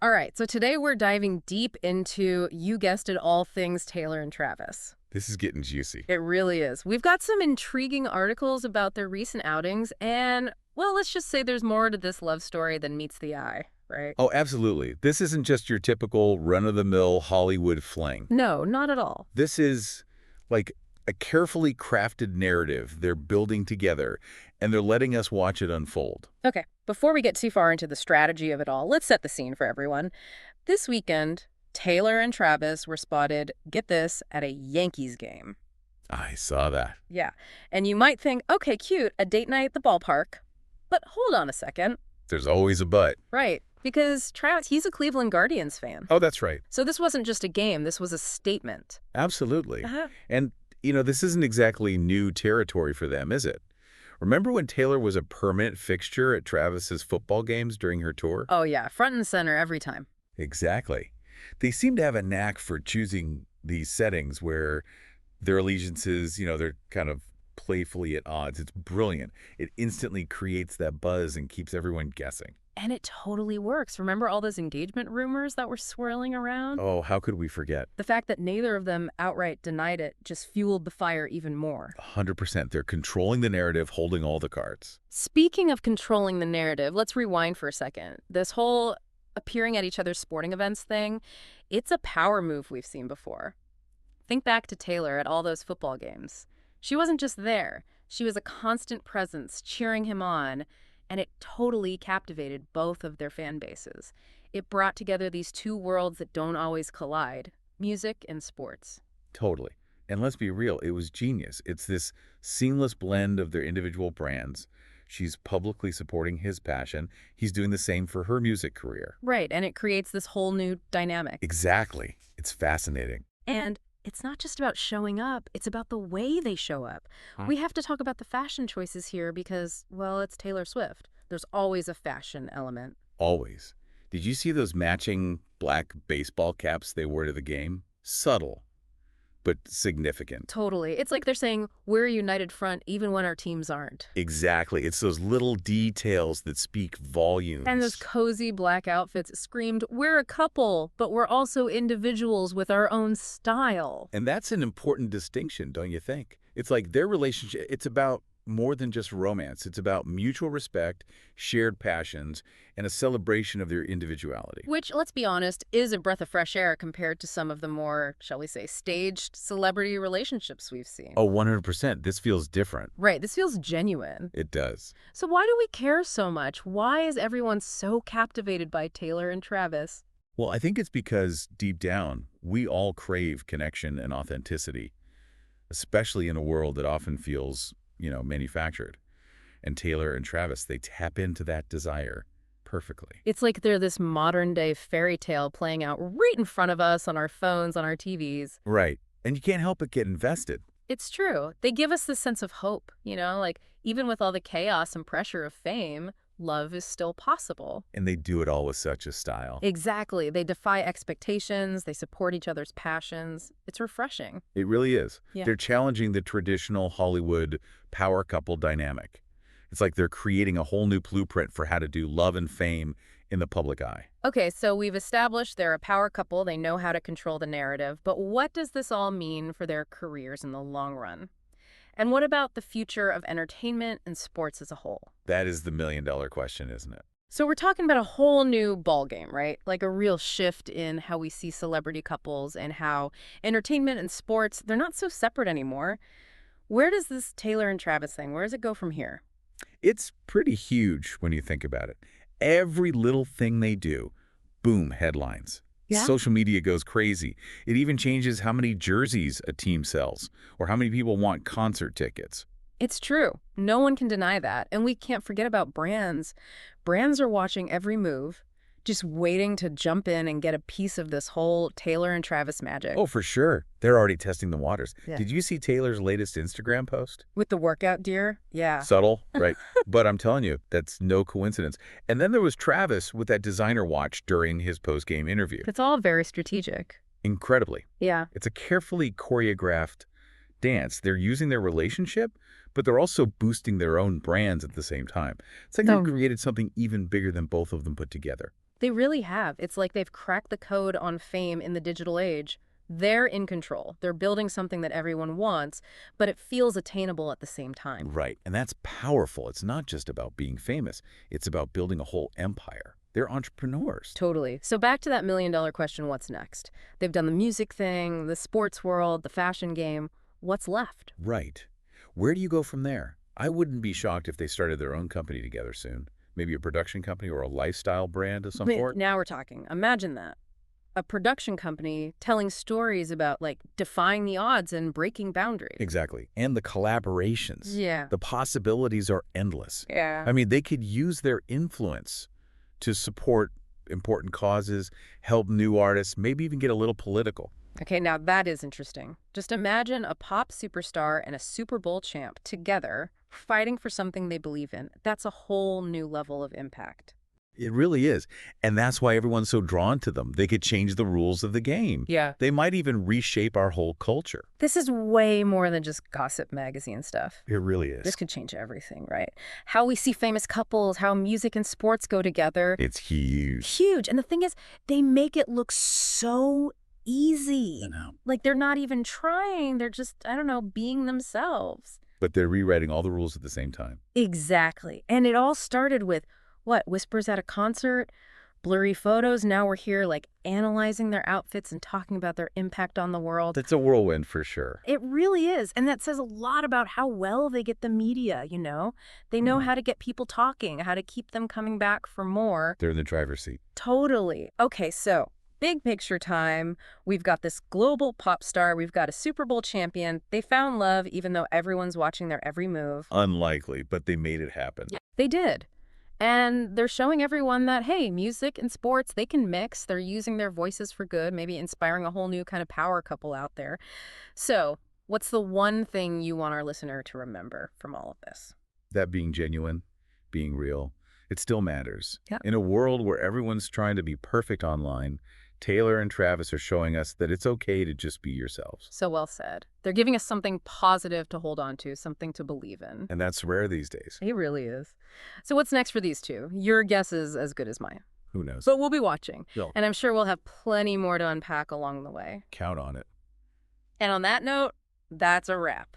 All right, so today we're diving deep into, you guessed it, all things Taylor and Travis. This is getting juicy. It really is. We've got some intriguing articles about their recent outings, and, well, let's just say there's more to this love story than meets the eye, right? Oh, absolutely. This isn't just your typical run-of-the-mill Hollywood fling. No, not at all. This is like a carefully crafted narrative they're building together, and they're letting us watch it unfold. Okay, before we get too far into the strategy of it all, let's set the scene for everyone. This weekend, Taylor and Travis were spotted, get this, at a Yankees game. I saw that. Yeah, and you might think, okay, cute, a date night at the ballpark. But hold on a second. There's always a but. Right, because Travis, he's a Cleveland Guardians fan. Oh, that's right. So this wasn't just a game, this was a statement. Absolutely. Uh-huh. And, this isn't exactly new territory for them, is it? Remember when Taylor was a permanent fixture at Travis's football games during her tour? Oh yeah, front and center every time. Exactly. They seem to have a knack for choosing these settings where their allegiances, they're kind of playfully at odds. It's brilliant. It instantly creates that buzz and keeps everyone guessing. And it totally works. Remember all those engagement rumors that were swirling around? Oh, how could we forget? The fact that neither of them outright denied it just fueled the fire even more. 100%. They're controlling the narrative, holding all the cards. Speaking of controlling the narrative, let's rewind for a second. This whole appearing at each other's sporting events thing, it's a power move we've seen before. Think back to Taylor at all those football games. She wasn't just there. She was a constant presence, cheering him on, and it totally captivated both of their fan bases. It brought together these two worlds that don't always collide, music and sports. Totally. And let's be real, it was genius. It's this seamless blend of their individual brands. She's publicly supporting his passion. He's doing the same for her music career. Right, and it creates this whole new dynamic. Exactly. It's fascinating. And it's not just about showing up, it's about the way they show up. We have to talk about the fashion choices here because, well, it's Taylor Swift. There's always a fashion element. Always. Did you see those matching black baseball caps they wore to the game? Subtle, but significant. Totally. It's like they're saying, we're a united front even when our teams aren't. Exactly. It's those little details that speak volumes. And those cozy black outfits screamed, we're a couple, but we're also individuals with our own style. And that's an important distinction, don't you think? It's like their relationship, it's about more than just romance. It's about mutual respect, shared passions, and a celebration of their individuality. Which, let's be honest, is a breath of fresh air compared to some of the more, shall we say, staged celebrity relationships we've seen. Oh, 100%. This feels different. Right, this feels genuine. It does. So why do we care so much? Why is everyone so captivated by Taylor and Travis? Well, I think it's because deep down, we all crave connection and authenticity, especially in a world that often feels manufactured. And Taylor and Travis, they tap into that desire perfectly. It's like they're this modern-day fairy tale playing out right in front of us on our phones, on our TVs. Right. And you can't help but get invested. It's true. They give us this sense of hope, like even with all the chaos and pressure of fame, love is still possible. And they do it all with such a style. Exactly. They defy expectations. They support each other's passions. It's refreshing. It really is. Yeah. They're challenging the traditional Hollywood power couple dynamic. It's like they're creating a whole new blueprint for how to do love and fame in the public eye. Okay, so we've established they're a power couple. They know how to control the narrative. But what does this all mean for their careers in the long run? And what about the future of entertainment and sports as a whole? That is the million-dollar question, isn't it? So we're talking about a whole new ballgame, right? Like a real shift in how we see celebrity couples and how entertainment and sports, they're not so separate anymore. Where does this Taylor and Travis thing, where does it go from here? It's pretty huge when you think about it. Every little thing they do, boom, headlines. Yeah. Social media goes crazy. It even changes how many jerseys a team sells or how many people want concert tickets. It's true. No one can deny that. And we can't forget about brands. Brands are watching every move, just waiting to jump in and get a piece of this whole Taylor and Travis magic. Oh, for sure. They're already testing the waters. Yeah. Did you see Taylor's latest Instagram post? With the workout gear? Yeah. Subtle, right? But I'm telling you, that's no coincidence. And then there was Travis with that designer watch during his post-game interview. It's all very strategic. Incredibly. Yeah. It's a carefully choreographed dance. They're using their relationship, but they're also boosting their own brands at the same time. It's like So- they created something even bigger than both of them put together. They really have. It's like they've cracked the code on fame in the digital age. They're in control. They're building something that everyone wants, but it feels attainable at the same time. Right, and that's powerful. It's not just about being famous. It's about building a whole empire. They're entrepreneurs. Totally. So back to that million-dollar question, what's next? They've done the music thing, the sports world, the fashion game. What's left? Right. Where do you go from there? I wouldn't be shocked if they started their own company together soon. Maybe a production company or a lifestyle brand of some sort. Now we're talking. Imagine that. A production company telling stories about, like, defying the odds and breaking boundaries. Exactly. And the collaborations. Yeah. The possibilities are endless. Yeah. I mean, they could use their influence to support important causes, help new artists, maybe even get a little political. Okay, now that is interesting. Just imagine a pop superstar and a Super Bowl champ together fighting for something they believe in. That's a whole new level of impact. It really is. And that's why everyone's so drawn to them. They could change the rules of the game. Yeah. They might even reshape our whole culture. This is way more than just gossip magazine stuff. It really is. This could change everything, right? How we see famous couples, how music and sports go together. It's huge. Huge. And the thing is, they make it look so easy. I know. Like they're not even trying. They're just, I don't know, being themselves. But they're rewriting all the rules at the same time. Exactly. And it all started with, what, whispers at a concert, blurry photos. Now we're here, like, analyzing their outfits and talking about their impact on the world. That's a whirlwind for sure. It really is. And that says a lot about how well they get the media, you know? They know how to get people talking, how to keep them coming back for more. They're in the driver's seat. Totally. Okay, so big picture time. We've got this global pop star. We've got a Super Bowl champion. They found love even though everyone's watching their every move. Unlikely, but they made it happen. Yeah, they did. And they're showing everyone that, hey, music and sports, they can mix. They're using their voices for good, maybe inspiring a whole new kind of power couple out there. So what's the one thing you want our listener to remember from all of this? That being genuine, being real, it still matters. Yeah. In a world where everyone's trying to be perfect online, Taylor and Travis are showing us that it's okay to just be yourselves. So well said. They're giving us something positive to hold on to, something to believe in. And that's rare these days. It really is. So what's next for these two? Your guess is as good as mine. Who knows? But we'll be watching. You'll And I'm sure we'll have plenty more to unpack along the way. count on it. And on that note, that's a wrap.